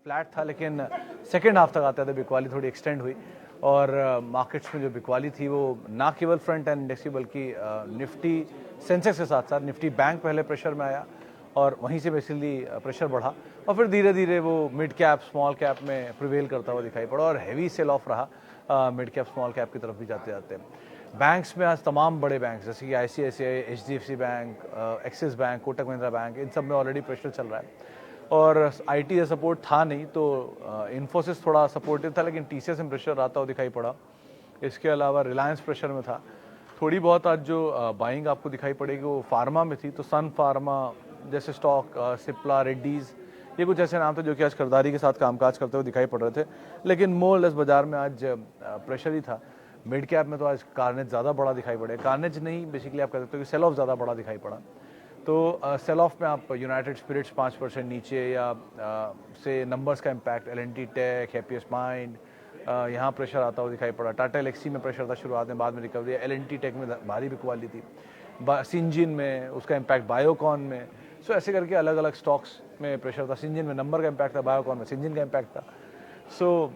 Flat था, लेकिन second half तक आते आते बिकवाली थोड़ी एक्सटेंड हुई और मार्केट्स में जो बिकवाली थी वो ना केवल फ्रंट एंड इंडेक्स की बल्कि निफ्टी सेंसेक्स के साथ साथ निफ्टी बैंक पहले प्रेशर में आया और वहीं से बेसिकली प्रेशर बढ़ा और फिर धीरे धीरे वो मिड कैप स्मॉल कैप में प्रिवेल करता हुआ दिखाई पड़ा और हैवी सेल ऑफ रहा मिड कैप स्मॉल कैप की तरफ भी जाते जाते। बैंक्स में आज तमाम बड़े बैंक जैसे कि ICICI, HDFC bank, Axis bank, Kotak Mahindra bank, इन सब में ऑलरेडी प्रेशर चल रहा है और IT का सपोर्ट था नहीं तो इन्फोसिस थोड़ा सपोर्टिव था, लेकिन TCS में प्रेशर आता हुआ दिखाई पड़ा। इसके अलावा रिलायंस प्रेशर में था। थोड़ी बहुत आज जो बाइंग आपको दिखाई पड़ेगी वो फार्मा में थी, तो सन फार्मा जैसे स्टॉक, सिप्ला, रेड्डीज, ये कुछ ऐसे नाम थे जो कि आज खरीदारी के साथ कामकाज करते हुए दिखाई पड़ रहे थे, लेकिन मोर लेस बाजार में आज प्रेशर ही था। मिड कैप में तो आज कार्नेज ज़्यादा बड़ा दिखाई पड़े, कार्नेज नहीं बेसिकली आप कह सकते हो कि सेल ऑफ ज़्यादा बड़ा दिखाई पड़ा। तो सेल ऑफ में आप यूनाइटेड स्पिरिट्स 5% नीचे या से नंबर्स का impact, L&T tech, happiest mind, यहाँ प्रेशर आता हुआ दिखाई पड़ा। टाटा एलेक्सी में प्रेशर था शुरुआत में, बाद में रिकवरी। L&T टेक में भारी बिकवाली थी, सिंजिन में उसका इम्पैक्ट, बायोकॉन में, सो ऐसे करके अलग अलग स्टॉक्स में प्रेशर था। सिंजिन में नंबर का इम्पैक्ट था, बायोकॉन में सिंजिन का इम्पैक्ट था। सो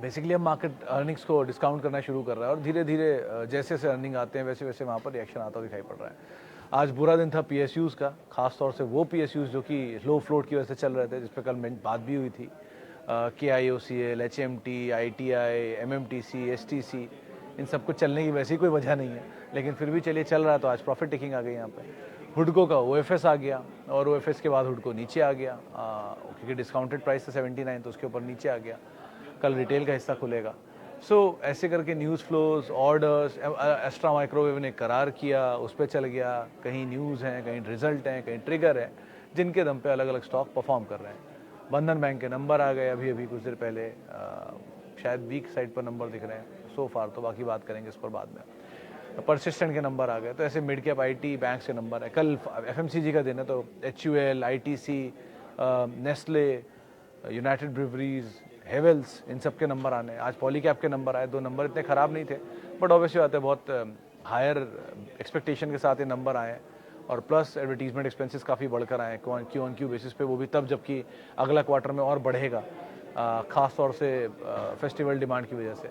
बेसिकली अब मार्केट अर्निंग्स को डिस्काउंट करना शुरू कर रहा है और धीरे धीरे जैसे जैसे अर्निंग आते हैं वैसे वैसे वहाँ पर रिएक्शन आता हुआ दिखाई पड़ रहा है। आज बुरा दिन था PSUs का, खास तौर से वो PSUs जो कि लो फ्लोट की वजह से चल रहे थे, जिस पर कल बात भी हुई थी। KIOCL, HMT, ITI, MMTC, STC, इन सबको चलने की वैसी कोई वजह नहीं है, लेकिन फिर भी चलिए चल रहा है। तो आज प्रॉफिट टेकिंग आ गई यहाँ पे। हुडको का OFS आ गया और OFS के बाद हुडको नीचे आ गया क्योंकि डिस्काउंटेड प्राइस था 79, तो उसके ऊपर नीचे आ गया। कल रिटेल का हिस्सा खुलेगा। सो ऐसे करके news flows, orders, Astra Microwave ने करार किया, उस पर चल गया। कहीं न्यूज़ हैं, कहीं रिजल्ट हैं, कहीं ट्रिगर है, जिनके दम पे अलग अलग स्टॉक परफॉर्म कर रहे हैं। बंधन बैंक के नंबर आ गए अभी कुछ देर पहले, शायद वीक साइड पर नंबर दिख रहे हैं सो फार, तो बाकी बात करेंगे इस पर बाद में। परसिस्टेंट के नंबर आ गए, तो ऐसे मिड कैप IT बैंक से नंबर है। कल FMCG का दिन है, तो HUL, ITC, Nestle, United Breweries, Havells, इन सब के नंबर आने। आज पॉलीकैप के नंबर आए, 2 नंबर इतने ख़राब नहीं थे, बट ऑब्वियसली बात है बहुत हायर एक्सपेक्टेशन के साथ ये नंबर आए और प्लस एडवर्टीजमेंट एक्सपेंसेस काफ़ी बढ़कर आए Q-on-Q बेसिस पे, वो भी तब जबकि अगला क्वार्टर में और बढ़ेगा, ख़ास तौर से फेस्टिवल डिमांड की वजह से।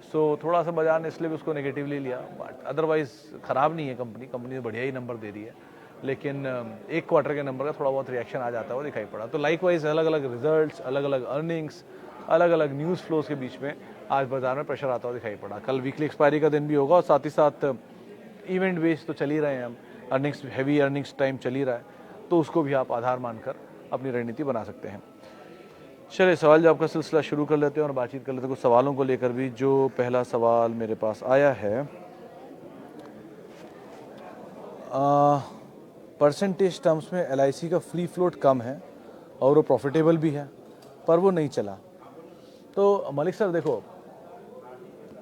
सो थोड़ा सा बाजार ने इसलिए भी उसको नेगेटिवली लिया, बट अदरवाइज़ ख़राब नहीं है कंपनी बढ़िया ही नंबर दे रही है, लेकिन एक क्वार्टर के नंबर का थोड़ा बहुत रिएक्शन आ जाता हुआ दिखाई पड़ा। तो लाइकवाइज अलग अलग रिजल्ट्स, अलग अलग अर्निंग्स, अलग अलग न्यूज़ फ्लोज के बीच में आज बाजार में प्रेशर आता हुआ दिखाई पड़ा। कल वीकली एक्सपायरी का दिन भी होगा और साथ ही साथ इवेंट बेस्ड तो चल ही रहे हैं हम, अर्निंग्स, हैवी अर्निंग्स टाइम चल ही रहा है, तो उसको भी आप आधार मानकर अपनी रणनीति बना सकते हैं। चलिए सवाल जवाब का सिलसिला शुरू कर लेते हैं और बातचीत कर लेते हैं कुछ सवालों को लेकर भी। जो पहला सवाल मेरे पास आया है, परसेंटेज टर्म्स में LIC का फ्री फ्लोट कम है और वो प्रॉफिटेबल भी है, पर वो नहीं चला। तो मलिक सर देखो,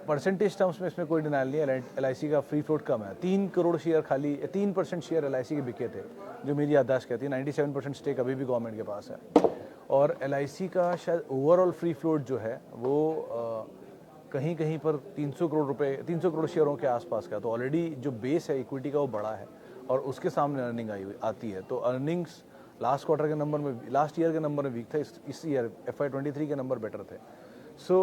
परसेंटेज टर्म्स में इसमें कोई डिनाइल नहीं है, LIC का फ्री फ्लोट कम है। 3 करोड़ शेयर खाली, 3% शेयर LIC के बिके थे, जो मेरी याददाश्त कहती है। 97% स्टेक अभी भी गवर्नमेंट के पास है और LIC का शायद ओवरऑल फ्री फ्लोट जो है वो कहीं कहीं पर 300 करोड़ रुपए, 300 करोड़ शेयरों के आसपास का। तो ऑलरेडी जो बेस है इक्विटी का वो बड़ा है और उसके सामने अर्निंग आती है। तो अर्निंग्स लास्ट क्वार्टर के नंबर में, लास्ट ईयर के नंबर में वीक था, इस ईयर FY23 के नंबर बेटर थे। सो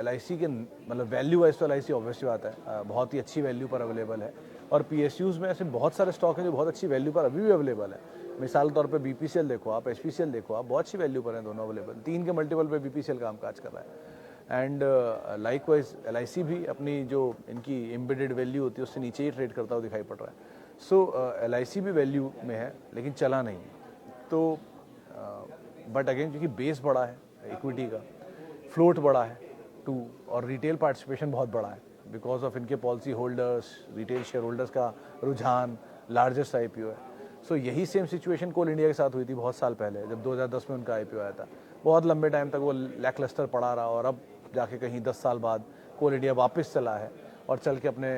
LIC के मतलब वैल्यू वाइज तो LIC ऑब्वियसली बात है बहुत ही अच्छी वैल्यू पर अवेलेबल है और PSUs में ऐसे बहुत सारे स्टॉक हैं जो बहुत अच्छी वैल्यू पर अभी भी अवेलेबल है। मिसाल तौर पे BPCL देखो आप, HPCL देखो आप, बहुत अच्छी वैल्यू पर हैं दोनों अवेलेबल। 3 के मल्टीपल पे BPCL काम काज कर रहा है एंड लाइकवाइज LIC भी अपनी जो इनकी एम्बेडेड वैल्यू होती है उससे नीचे ही ट्रेड करता हुआ दिखाई पड़ रहा है। सो LIC भी वैल्यू में है लेकिन चला नहीं। तो बट अगेन क्योंकि बेस बड़ा है इक्विटी का, फ्लोट बड़ा है 2 और रिटेल पार्टिसिपेशन बहुत बड़ा है बिकॉज ऑफ इनके policy holders, retail share holders का रुझान, लार्जेस्ट IPO है। सो यही सेम सिचुएशन कोल इंडिया के साथ हुई थी बहुत साल पहले, जब 2010 में उनका IPO आया था। बहुत लंबे टाइम तक वो लैकलस्टर पड़ा रहा और अब जाके कहीं 10 साल बाद कोल इंडिया वापस चला है और चल के अपने,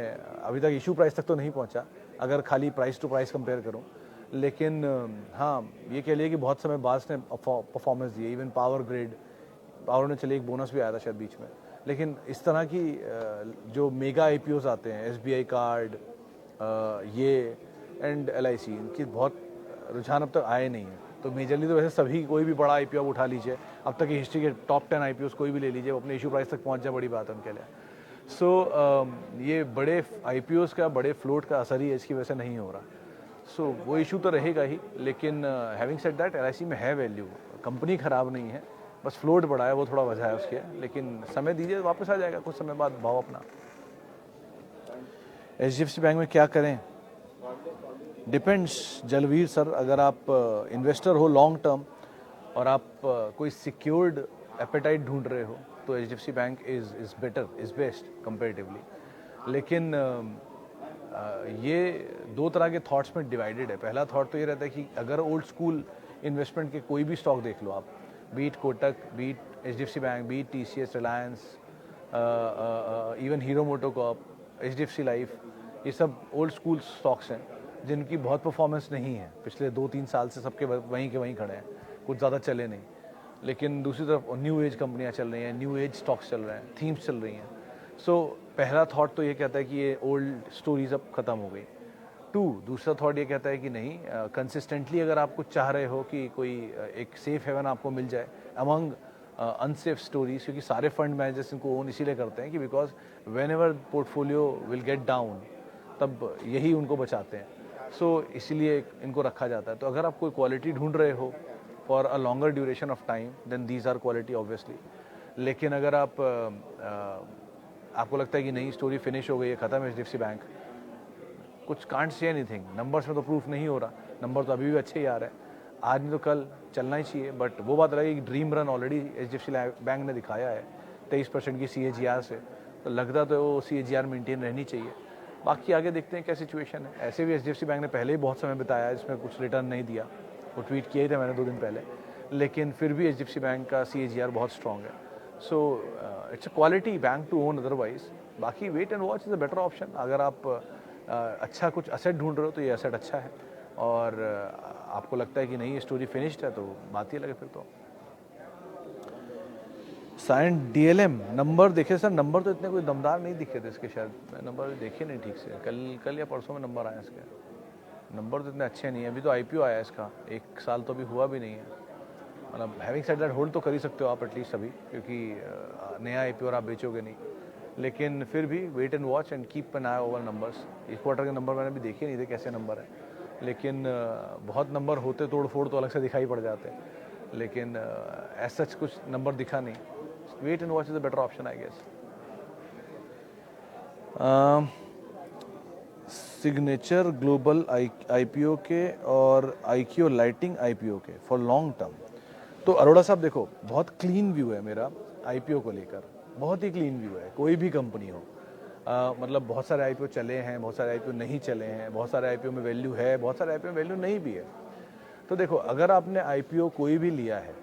अभी तक इशू प्राइस तक तो नहीं पहुंचा अगर खाली प्राइस टू प्राइस कंपेयर करूं, लेकिन हाँ ये कह लिए कि बहुत समय बाद ने परफॉर्मेंस दी। इवन पावर ने चलिए एक बोनस भी आया था शायद बीच में, लेकिन इस तरह की जो मेगा IPOs आते हैं, SBI कार्ड, ये एंड LIC, इनकी बहुत रुझान अब तक आए नहीं है। तो मेजरली तो वैसे सभी, कोई भी बड़ा आईपीओ आप उठा लीजिए, अब तक की हिस्ट्री के टॉप 10 आईपीओ कोई भी ले लीजिए, वो अपने इशू प्राइस तक पहुंच जाए, बड़ी बात है उनके लिए। सो ये बड़े आईपीओस का, बड़े फ्लोट का असर ही इसकी वजह से नहीं हो रहा। सो वो इशू तो रहेगा ही, लेकिन हैविंग सेड दैट एलआईसी में है वैल्यू, कंपनी खराब नहीं है, बस फ्लोट बड़ा है, वो थोड़ा वजह है उसके, लेकिन समय दीजिए वापस आ जाएगा कुछ समय बाद भाव अपना। एचडीएफसी बैंक में क्या करें? डिपेंड्स जलवीर सर, अगर आप इन्वेस्टर हो लॉन्ग टर्म और आप कोई सिक्योर्ड एपेटाइट ढूंढ रहे हो तो HDFC bank is better, is best comparatively. लेकिन ये दो तरह के थॉट्स में डिवाइडेड है। पहला थॉट तो ये रहता है कि अगर ओल्ड स्कूल इन्वेस्टमेंट के कोई भी स्टॉक देख लो आप, beat Kotak, beat HDFC Bank, beat TCS, Reliance, even Hero MotoCorp, HDFC Life, ये सब ओल्ड स्कूल स्टॉक्स हैं जिनकी बहुत परफॉर्मेंस नहीं है, पिछले 2-3 साल से सबके वहीं के वहीं खड़े हैं, कुछ ज़्यादा चले नहीं। लेकिन दूसरी तरफ न्यू एज कंपनियां चल रही हैं, न्यू एज स्टॉक्स चल रहे हैं, थीम्स चल रही हैं। सो पहला थॉट तो ये कहता है कि ये ओल्ड स्टोरीज अब ख़त्म हो गई। दूसरा थॉट ये कहता है कि नहीं, कंसिस्टेंटली अगर आप कुछ चाह रहे हो कि कोई एक सेफ हेवन आपको मिल जाए अमंग अनसेफ स्टोरीज, क्योंकि सारे फंड मैनेजर्स इनको ओन इसीलिए करते हैं कि because when ever portfolio will get down तब यही उनको बचाते हैं। सो इसीलिए इनको रखा जाता है। तो अगर आप कोई क्वालिटी ढूंढ रहे हो for a longer duration of time then these are quality obviously. लेकिन अगर आप आपको लगता है कि नहीं स्टोरी फिनिश हो गई है, ख़त्म है एचडीएफसी बैंक, कुछ कांट से एनीथिंग, नंबर्स में तो प्रूफ नहीं हो रहा, नंबर तो अभी भी अच्छे ही आ रहे हैं, आज नहीं तो कल चलना ही चाहिए। बट वो बात रही, dream run already HDFC bank ने दिखाया है 23% की CAGR से, तो लगता तो वो CAGR मेंटेन रहनी चाहिए। बाकी आगे देखते हैं क्या सिचुएशन है। ऐसे भी एचडीएफसी बैंक ने पहले ही बहुत समय बिताया है जिसमें कुछ रिटर्न नहीं दिया, वो ट्वीट किया ही था मैंने 2 दिन पहले, लेकिन फिर भी एचडीएफसी बैंक का CAGR बहुत स्ट्रॉन्ग है। So it's a quality bank to own otherwise. बाकी wait and watch is a better option. अगर आप अच्छा कुछ असेट ढूंढ रहे हो तो ये असेट अच्छा है, और आपको लगता है कि नहीं ये स्टोरी फिनिश्ड है तो बात ही लगे फिर तो। साइन DLM नंबर देखे सर, नंबर तो इतने कोई दमदार नहीं दिखे थे इसके, शायद मैं नंबर देखे नहीं ठीक से, कल या परसों में नंबर आया इसके, नंबर तो इतने अच्छे नहीं है। अभी तो IPO आया इसका, 1 साल तो अभी हुआ भी नहीं है। मतलब हैविंग सेड दैट होल्ड तो कर ही सकते हो आप एटलीस्ट अभी, क्योंकि नया IPO और आप बेचोगे नहीं, लेकिन फिर भी wait and watch and keep an eye over numbers. इस क्वार्टर के नंबर मैंने भी देखे नहीं थे कैसे नंबर है, लेकिन बहुत नंबर होते तोड़ फोड़ तो अलग से दिखाई पड़ जाते हैं, लेकिन ऐसा कुछ नंबर दिखा नहीं। Wait and watch is a better option I guess. Signature Global IPO के और IKO लाइटिंग IPO के फॉर लॉन्ग टर्म। तो अरोड़ा साहब देखो, बहुत क्लीन व्यू है मेरा IPO को लेकर, बहुत ही क्लीन व्यू है, कोई भी कंपनी हो। मतलब बहुत सारे IPO चले हैं, बहुत सारे IPO नहीं चले हैं, बहुत सारे IPO में वैल्यू है, बहुत सारे IPO में वैल्यू नहीं भी है। तो देखो, अगर आपने IPO कोई भी लिया है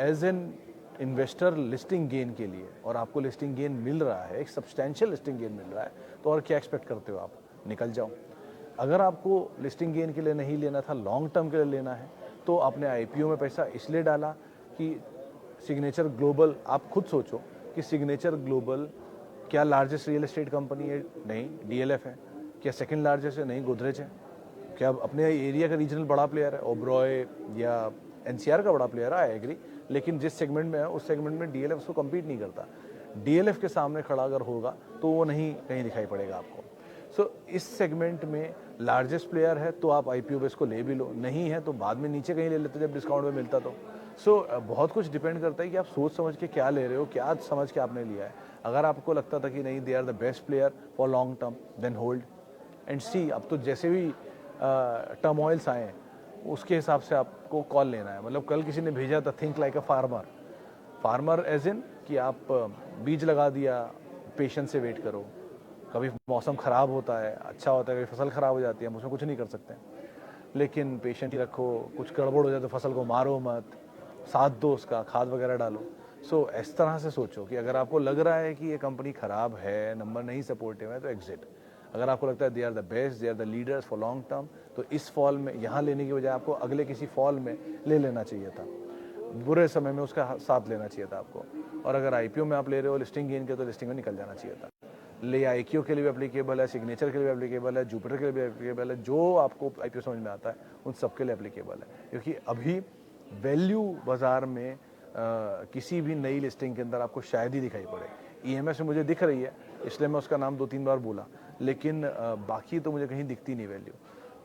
as an investor listing gain के लिए, और आपको लिस्टिंग गेन मिल रहा है, एक सब्सटेंशियल लिस्टिंग गेन मिल रहा है, तो और क्या एक्सपेक्ट करते हो आप? निकल जाओ। अगर आपको लिस्टिंग गेन के लिए नहीं लेना था, लॉन्ग टर्म के लिए लेना है, तो आपने IPO में पैसा इसलिए डाला कि सिग्नेचर ग्लोबल, आप खुद सोचो कि सिग्नेचर ग्लोबल क्या लार्जेस्ट रियल एस्टेट कंपनी है? नहीं, DLF है। क्या सेकंड लार्जेस्ट है? नहीं, गोदरेज है। क्या अपने एरिया का रीजनल बड़ा प्लेयर है? ओबरॉय या NCR का बड़ा प्लेयर है, आई एग्री, लेकिन जिस सेगमेंट में है उस सेगमेंट में DLF उसको कम्पीट नहीं करता। DLF के सामने खड़ा अगर होगा तो वो नहीं कहीं दिखाई पड़ेगा आपको। सो इस सेगमेंट में लार्जेस्ट प्लेयर है तो आप IPO बेस को ले भी लो, नहीं है तो बाद में नीचे कहीं ले लेते जब डिस्काउंट में मिलता तो। सो बहुत कुछ डिपेंड करता है कि आप सोच समझ के क्या ले रहे हो, क्या समझ के आपने लिया है। अगर आपको लगता था कि नहीं they are the best player for long term, then hold and see. अब तो जैसे भी टर्मोइल्स आए उसके हिसाब से आपको कॉल लेना है। मतलब कल किसी ने भेजा था think like a farmer as in कि आप बीज लगा दिया, पेशेंस से वेट करो। कभी मौसम ख़राब होता है, अच्छा होता है, कभी फसल ख़राब हो जाती है, हम उसमें कुछ नहीं कर सकते, लेकिन पेशेंट ही रखो। कुछ गड़बड़ हो जाए तो फसल को मारो मत, साथ दो उसका, खाद वगैरह डालो। सो इस तरह से सोचो कि अगर आपको लग रहा है कि ये कंपनी ख़राब है, नंबर नहीं सपोर्टिव है, तो एग्जिट। अगर आपको लगता है they are the best, they are the leaders for long term, तो इस फॉल में यहाँ लेने की बजाय आपको अगले किसी फॉल में ले लेना चाहिए था, बुरे समय में उसका साथ लेना चाहिए था आपको। और अगर IPO में आप ले रहे हो लिस्टिंग गेन के, तो लिस्टिंग में निकल जाना चाहिए था। ले IKO के लिए भी एप्लीकेबल है, सिग्नेचर के लिए भी एप्लीकेबल है, जुपिटर के लिए भी एप्लीकेबल है, जो आपको IPO समझ में आता है उन सबके लिए एप्लीकेबल है। क्योंकि अभी वैल्यू बाज़ार में किसी भी नई लिस्टिंग के अंदर आपको शायद ही दिखाई पड़े। ईएमएस में मुझे दिख रही है, इसलिए मैं उसका नाम 2-3 बार बोला, लेकिन बाकी तो मुझे कहीं दिखती नहीं वैल्यू।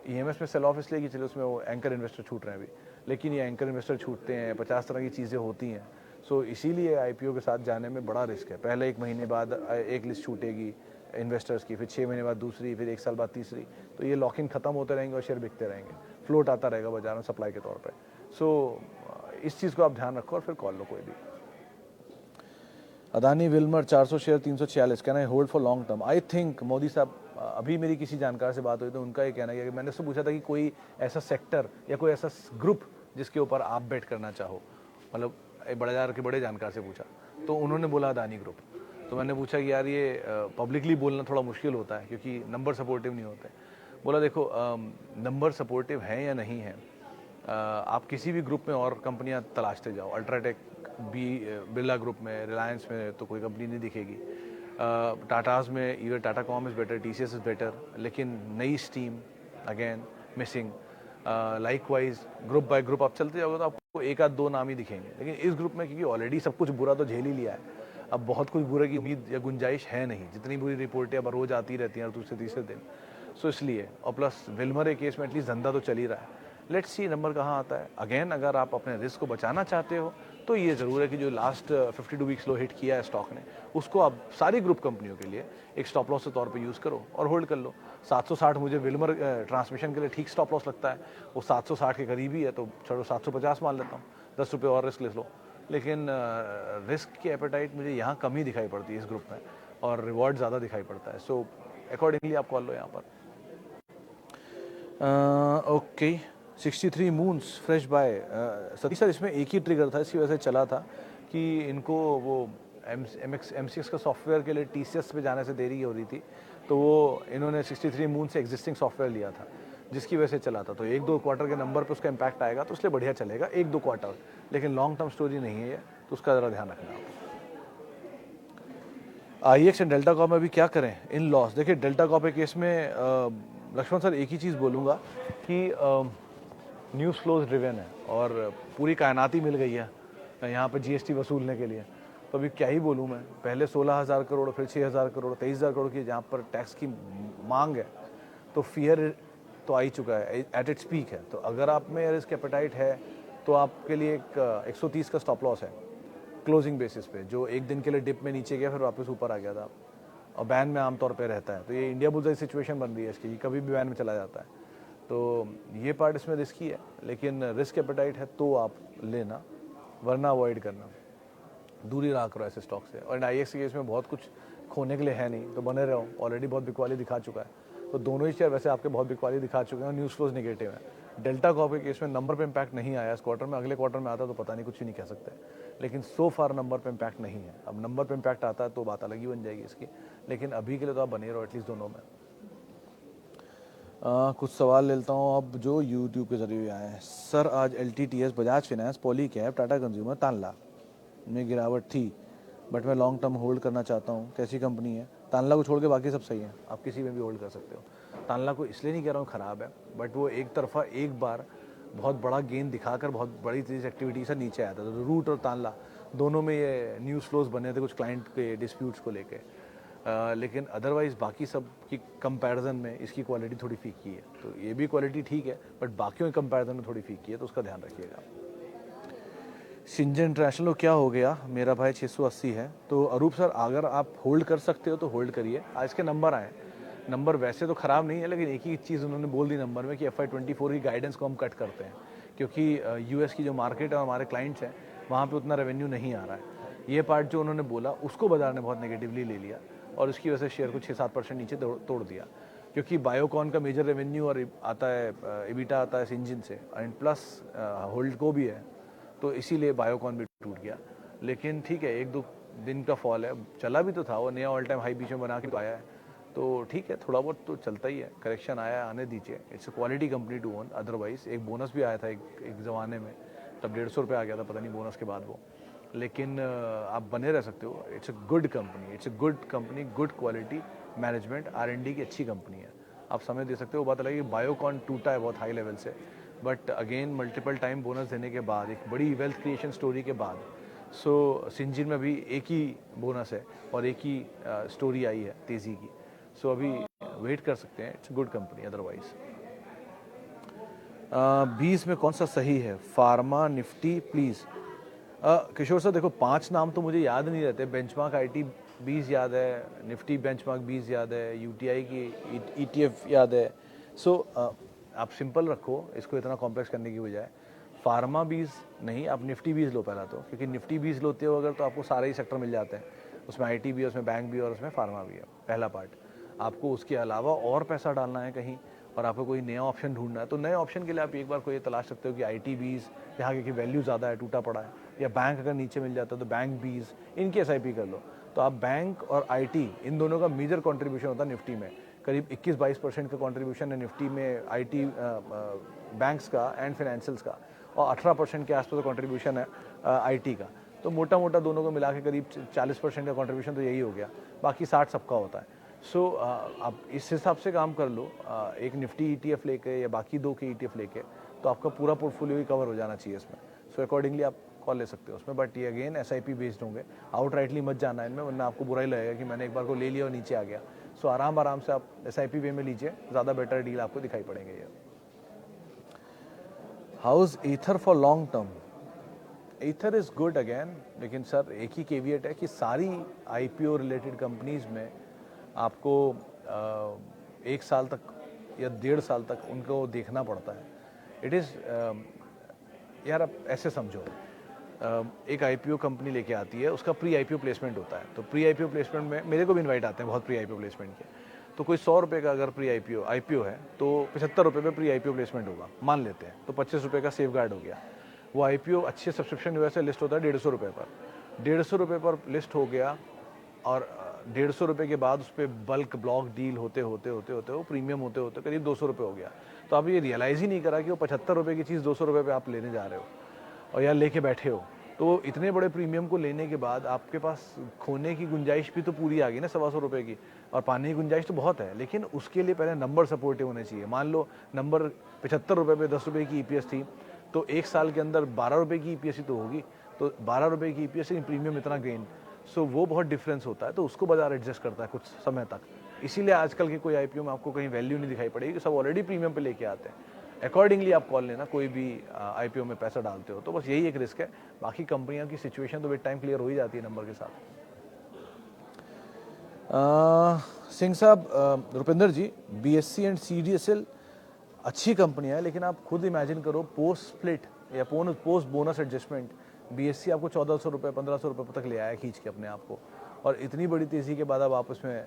ईएमएस में सेल ऑफ इसलिए कि चलो उसमें वो एंकर इन्वेस्टर छूट रहे हैं अभी, लेकिन ये एंकर इन्वेस्टर छूटते हैं, 50 तरह की चीज़ें होती हैं। सो इसीलिए आईपीओ के साथ जाने में बड़ा रिस्क है। पहले 1 महीने बाद एक लिस्ट छूटेगी इन्वेस्टर्स की, फिर 6 महीने बाद दूसरी, फिर 1 साल बाद तीसरी, तो ये लॉक इन खत्म होते रहेंगे और शेयर बिकते रहेंगे, फ्लोट आता रहेगा बाजार में सप्लाई के तौर पे। सो इस चीज़ को आप ध्यान रखो और फिर कॉल लो कोई भी। Adani Wilmer 400 share 346, can I hold for long term? I think Modi साहब, अभी मेरी किसी जानकार से बात हुई तो उनका ये कहना है कि मैंने उससे पूछा था कि कोई ऐसा सेक्टर या कोई ऐसा ग्रुप जिसके ऊपर आप बेट करना चाहो, मतलब बड़े के बड़े जानकार से पूछा तो उन्होंने बोला अदानी ग्रुप। तो मैंने पूछा कि यार ये पब्लिकली बोलना थोड़ा मुश्किल होता है क्योंकि नंबर सपोर्टिव नहीं होते। बोला देखो नंबर सपोर्टिव हैं या नहीं हैं, आप किसी भी ग्रुप में और कंपनियां तलाशते जाओ, अल्ट्राटेक भी, बिरला ग्रुप में, रिलायंस में तो कोई कंपनी नहीं दिखेगी, टाटाज में even Tata com is better, TCS is better, लेकिन नई steam again missing. Likewise group by group आप चलते जाओगे तो आपको 1-2 नाम ही दिखेंगे, लेकिन इस ग्रुप में क्योंकि ऑलरेडी सब कुछ बुरा तो झेल ही लिया है, अब बहुत कुछ बुरे की उम्मीद या गुंजाइश है नहीं, जितनी बुरी रिपोर्टें अब रोज आती रहती हैं और दूसरे तीसरे दिन। सो इसलिए, और प्लस विल्मर केस में एटलीस्ट धंधा तो चल ही रहा है। लेट्स सी नंबर कहाँ आता है। अगेन अगर आप अपने रिस्क को बचाना चाहते हो तो ये ज़रूर है कि जो लास्ट 52 वीक्स लो हिट किया है स्टॉक ने, उसको आप सारी ग्रुप कंपनियों के लिए एक स्टॉप लॉस के तौर पे यूज़ करो और होल्ड कर लो। 760 मुझे विल्मर ट्रांसमिशन के लिए ठीक स्टॉप लॉस लगता है, वो 760 के करीब ही है, तो चलो 750 मान लेता हूँ, 10 रुपये और रिस्क ले लो। लेकिन रिस्क की एपेटाइट मुझे यहाँ कम ही दिखाई पड़ती है इस ग्रुप में, और रिवॉर्ड ज़्यादा दिखाई पड़ता है। सो अकॉर्डिंगली आप कॉल लो यहाँ पर। Okay, 63 moons fresh bye. Satish sir, इसमें एक ही ट्रिगर था, इसकी वजह से चला था कि इनको वो एमसीएक्स का सॉफ्टवेयर के लिए टीसीएस पे जाने से देरी हो रही थी, तो वो इन्होंने 63 मून से एग्जिस्टिंग सॉफ्टवेयर लिया था, जिसकी वजह से चला था। तो 1-2 क्वार्टर के नंबर पे उसका इम्पैक्ट आएगा, तो इसलिए बढ़िया चलेगा 1-2 क्वार्टर, लेकिन लॉन्ग टर्म स्टोरी नहीं है ये, तो उसका ज़रा ध्यान रखना आप। आईएक्स एंड डेल्टा कॉप में अभी क्या करें इन लॉस? देखिए डेल्टा कॉप के केस में लक्ष्मण सर एक ही चीज़ बोलूँगा कि न्यूज़ फ्लोज ड्रिवन है और पूरी कायनात ही मिल गई है यहाँ पे जीएसटी वसूलने के लिए। तो अभी क्या ही बोलूँ मैं, पहले 16,000 करोड़, फिर 6,000 करोड़, 23,000 करोड़ की जहाँ पर टैक्स की मांग है, तो फियर तो आ ही चुका है, एट इट्स पीक है। तो अगर आप में रिस्क एपेटाइट है तो आपके लिए एक 130 का स्टॉप लॉस है क्लोजिंग बेसिस पे, जो एक दिन के लिए डिप में नीचे गया फिर वापस ऊपर आ गया था, और बैन में आमतौर पे रहता है। तो ये इंडिया बुल्स सिचुएशन बन रही है इसकी, कभी भी बैन में चला जाता है, तो ये पार्ट इसमें रिस्की है, लेकिन रिस्क एपेटाइट है तो आप लेना, वरना अवॉइड करना, दूरी रहा करो ऐसे स्टॉक से। और आईएक्स के केस में बहुत कुछ खोने के लिए है नहीं, तो बने रहो, ऑलरेडी बहुत बिकवाली दिखा चुका है, तो दोनों ही शेयर वैसे आपके बहुत बिकवाली दिखा चुके हैं और न्यूज़ फ्लोज नेगेटिव है। डेल्टा कॉप के केस में नंबर पे इम्पैक्ट नहीं आया इस क्वार्टर में, अगले क्वार्टर में आता तो पता नहीं, कुछ ही नहीं कह सकते, लेकिन सो फार नंबर पे इम्पैक्ट नहीं है। अब नंबर पे इम्पैक्ट आता है तो बात अलग ही बन जाएगी इसकी, लेकिन अभी के लिए तो आप बने रहो एटलीस्ट दोनों में। कुछ सवाल लेता हूँ अब जो यूट्यूब के जरिए आए हैं। सर आज LTTS, Bajaj finance, Polycab, Tata consumer, Tanla में गिरावट थी, बट मैं लॉन्ग टर्म होल्ड करना चाहता हूँ, कैसी कंपनी है? तानला को छोड़ के बाकी सब सही है, आप किसी में भी होल्ड कर सकते हो। तानला को इसलिए नहीं कह रहा हूँ ख़राब है, बट वो एक तरफा एक बार बहुत बड़ा गेन दिखाकर बहुत बड़ी तेज एक्टिविटी से नीचे आया था। तो रूट और तानला दोनों में ये न्यूज़ फ्लोज बने थे कुछ क्लाइंट के डिस्प्यूट्स को लेके, लेकिन अदरवाइज़ बाकी सब की कंपैरिजन में इसकी क्वालिटी थोड़ी फीकी है। तो ये भी क्वालिटी ठीक है, बट बाकियों के कंपैरिजन में थोड़ी फीकी है, तो उसका ध्यान रखिएगा। सिंजन इंटरनेशनल को क्या हो गया? मेरा भाई 680 है। तो अरूप सर, अगर आप होल्ड कर सकते हो तो होल्ड करिए। आज के नंबर आए, नंबर वैसे तो ख़राब नहीं है, लेकिन एक ही चीज़ उन्होंने बोल दी नंबर में कि FY24 की गाइडेंस को हम कट करते हैं, क्योंकि यूएस की जो मार्केट है और हमारे क्लाइंट्स हैं वहाँ पे उतना रेवेन्यू नहीं आ रहा है। ये पार्ट जो उन्होंने बोला उसको बाजार ने बहुत नेगेटिवली ले लिया और उसकी वजह से शेयर को 6-7% नीचे तोड़ दिया, क्योंकि बायोकॉन का मेजर रेवेन्यू और आता है, EBITDA आता है सिंजिन से, एंड प्लस होल्ड को भी है, तो इसीलिए बायोकॉन भी टूट गया। लेकिन ठीक है, 1-2 दिन का फॉल है, चला भी तो था, वो नया ऑल टाइम हाई बीच में बना के आया है, तो ठीक है, थोड़ा बहुत तो चलता ही है, करेक्शन आया, आने दीजिए। It's a quality company to own. Otherwise एक बोनस भी आया था एक ज़माने में, तब 150 रुपये आ गया था, पता नहीं बोनस के बाद वो, लेकिन आप बने रह सकते हो। It's a good company, it's a good company, good quality, management, R&D की अच्छी कंपनी है, आप समय दे सकते हो। बात अलग है कि बायोकॉन टूटा है बहुत हाई लेवल से, but again multiple time bonus देने के बाद, एक बड़ी वेल्थ क्रिएशन स्टोरी के बाद, सो सिंजीन में अभी एक ही बोनस है और एक ही स्टोरी आई है तेज़ी की। सो अभी वेट कर सकते हैं, इट्स गुड कंपनी अदरवाइज। 20 में कौन सा सही है? Pharma, Nifty, please. Kishore sir देखो, 5 नाम तो मुझे याद नहीं रहते। बेंचमार्क आईटी 20 याद है, निफ्टी बेंचमार्क 20 याद है, यूटीआई की ईटीएफ याद है। सो आप सिंपल रखो इसको, इतना कॉम्प्लेक्स करने की बजाय। फार्मा 20 नहीं, आप निफ्टी 20 लो पहला तो, क्योंकि निफ्टी 20 लोते हो अगर तो आपको सारे ही सेक्टर मिल जाते हैं। उसमें आईटी भी है, उसमें बैंक भी है और उसमें फार्मा भी है, पहला पार्ट। आपको उसके अलावा और पैसा डालना है कहीं और आपको कोई नया ऑप्शन ढूंढना है, तो नए ऑप्शन के लिए आप एक बार कोई तलाश सकते हो कि आईटी 20 जहाँ की वैल्यू ज़्यादा है, टूटा पड़ा है, या बैंक अगर नीचे मिल जाता है तो बैंक 20, इनकी एसआईपी कर लो। तो आप बैंक और आईटी इन दोनों का मेजर कंट्रीब्यूशन होता है निफ्टी में। करीब 21-22% का कंट्रीब्यूशन है निफ्टी में आईटी बैंक्स का एंड फाइनेंशियल्स का, और 18% के आसपास कंट्रीब्यूशन है आईटी का। तो मोटा मोटा दोनों को मिला के करीब 40% का कंट्रीब्यूशन तो यही हो गया, बाकी 60 सबका होता है। सो आप इस हिसाब से काम कर लो, एक निफ्टी ईटीएफ लेके या बाकी 2 के ईटीएफ लेके, तो आपका पूरा पोर्टफोलियो ही कवर हो जाना चाहिए इसमें। सो अकॉर्डिंगली आप कॉल ले सकते हो उसमें, बट ये अगेन एसआईपी बेस्ड होंगे। आउट राइटली मत जाना इनमें, वरना आपको बुरा ही लगेगा कि मैंने एक बार को ले लिया और नीचे आ गया। सो आराम आराम से आप एसआईपी वे में लीजिए, ज़्यादा बेटर डील आपको दिखाई पड़ेंगे ये। House ether for long term? Ether is good again, लेकिन सर एक ही केविएट है कि सारी आईपीओ रिलेटेड कंपनीज में आपको 1 साल तक या 1.5 साल तक उनको देखना पड़ता है। इट इज़ यार आप ऐसे समझो, एक आईपीओ कंपनी लेके आती है, उसका प्री आईपीओ प्लेसमेंट होता है। तो प्री आईपीओ प्लेसमेंट में मेरे को भी इनवाइट आते हैं बहुत प्री आईपीओ प्लेसमेंट के। तो कोई 100 रुपये का अगर प्री आईपीओ है तो 75 रुपये पे प्री आईपीओ प्लेसमेंट होगा, मान लेते हैं, तो 25 रुपये का सेफ गार्ड हो गया। वो आईपीओ अच्छे सब्सक्रिप्शन वजह से लिस्ट होता है 150 रुपये पर। 150 रुपये पर लिस्ट हो गया, और 150 रुपये के बाद उस पर बल्क ब्लॉक डील होते होते होते होते वो प्रीमियम होते होते करीब 200 रुपये हो गया। तो आप ये रियलाइज़ ही नहीं करा कि वो 75 रुपये की चीज़ 200 रुपये पे आप लेने जा रहे हो और या लेके बैठे हो। तो इतने बड़े प्रीमियम को लेने के बाद आपके पास खोने की गुंजाइश भी तो पूरी आ गई ना 125 रुपये की, और पाने की गुंजाइश तो बहुत है, लेकिन उसके लिए पहले नंबर सपोर्टिव होने चाहिए। मान लो नंबर 75 रुपये पे 10 रुपये की ईपीएस थी, तो 1 साल के अंदर 12 रुपये की ईपीएस ही तो होगी। तो 12 रुपये की ईपीएस की प्रीमियम इतना गेन, सो वो बहुत डिफरेंस होता है। तो उसको बाजार एडजस्ट करता है कुछ समय तक। इसीलिए आजकल के कोई आईपीओ में आपको कहीं वैल्यू नहीं दिखाई पड़ेगी, सब ऑलरेडी प्रीमियम पे लेके आते हैं। अकॉर्डिंगली आप कॉल लेना, कोई भी आईपीओ में पैसा डालते हो तो बस यही एक रिस्क है। बाकी कंपनियों की सिचुएशन तो विद टाइम क्लियर हो ही जाती है नंबर के साथ। सिंह साहब, रुपिंदर जी, बीएससी एंड सीडीएसएल अच्छी कंपनियां हैं, लेकिन आप खुद इमेजिन करो पोस्ट स्प्लिट या पोस्ट बोनस एडजस्टमेंट बीएससी आपको 1400 रुपये 1500 रुपये तक ले आया खींच के अपने आप को, और इतनी बड़ी तेज़ी के बाद अब आप उसमें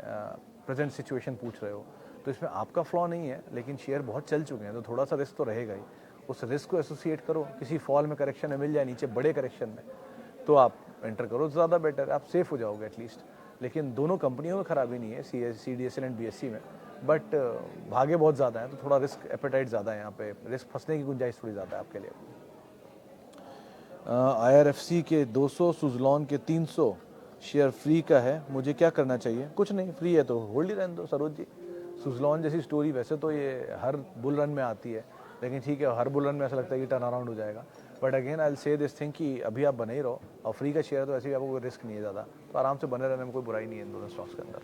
प्रेजेंट सिचुएशन पूछ रहे हो। तो इसमें आपका फ्लॉ नहीं है, लेकिन शेयर बहुत चल चुके हैं, तो थोड़ा सा रिस्क तो रहेगा ही। उस रिस्क को एसोसिएट करो, किसी फॉल में करेक्शन में मिल जाए नीचे बड़े करेक्शन में, तो आप एंटर करो, ज़्यादा बेटर, आप सेफ हो जाओगे एटलीस्ट। लेकिन दोनों कंपनियों में खराबी नहीं है, सीडीएसएल एंड बीएससी में, बट भागे बहुत ज़्यादा हैं, तो थोड़ा रिस्क एपेटाइट ज़्यादा है यहाँ पे, रिस्क फंसने की गुंजाइश थोड़ी ज़्यादा है आपके लिए। आईआरएफसी के 200, सुजलॉन के 300 शेयर फ्री का है, मुझे क्या करना चाहिए? कुछ नहीं, फ्री है तो होल्ड ही रहने दो सरोज जी। सुजलॉन जैसी स्टोरी वैसे तो ये हर बुल रन में आती है, लेकिन ठीक है, हर बुल रन में ऐसा लगता है कि टर्न अराउंड हो जाएगा। But again I will say this thing कि अभी आप बने ही रहो, और फ्री का शेयर तो ऐसे भी आपको कोई रिस्क नहीं है ज़्यादा, तो आराम से बने रहने में कोई बुराई नहीं है इन दोनों स्टॉक्स के अंदर।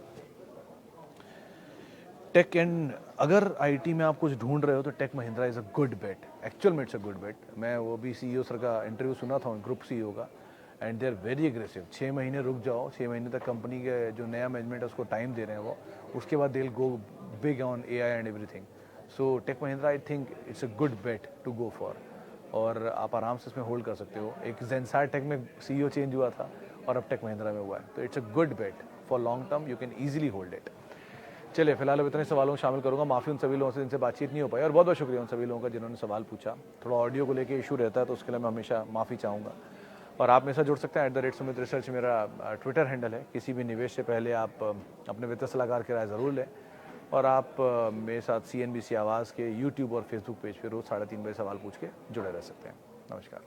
टेक एंड अगर आईटी में आप कुछ ढूंढ रहे हो तो Tech Mahindra is a good bet, actual में इट्स अ गुड बेट। मैं वो भी सीईओ सर का इंटरव्यू सुना था, ग्रुप सीईओ का, and they are very aggressive. 6 महीने रुक जाओ, 6 महीने तक कंपनी के जो नया मैनेजमेंट है उसको टाइम दे रहे हैं वो, उसके बाद they will go big on AI and everything. So Tech Mahindra I think it's a good bet to go for, और आप आराम से इसमें होल्ड कर सकते हो। एक जेंसार टेक में सीईओ चेंज हुआ था और अब टेक महिंद्रा में हुआ है, तो it's a good bet for long term, you can easily hold it. चलिए, फिलहाल अब इतने सवालों में शामिल करूंगा, माफ़ी उन सभी लोगों से जिनसे बातचीत नहीं हो पाई, और बहुत बहुत शुक्रिया उन सभी लोगों का जिन्होंने सवाल पूछा। थोड़ा ऑडियो को लेके इशू रहता है, तो उसके लिए मैं हमेशा माफ़ी चाहूँगा। और आप मेरे साथ जुड़ सकते हैं, @सुमित रिसर्च मेरा ट्विटर हैंडल है। किसी भी निवेश से पहले आप अपने वित्तीय सलाहकार की राय ज़रूर लें, और आप मेरे साथ CNBC आवाज़ के यूट्यूब और फेसबुक पेज पर रोज़ 3:30 बजे सवाल पूछ के जुड़े रह सकते हैं। नमस्कार।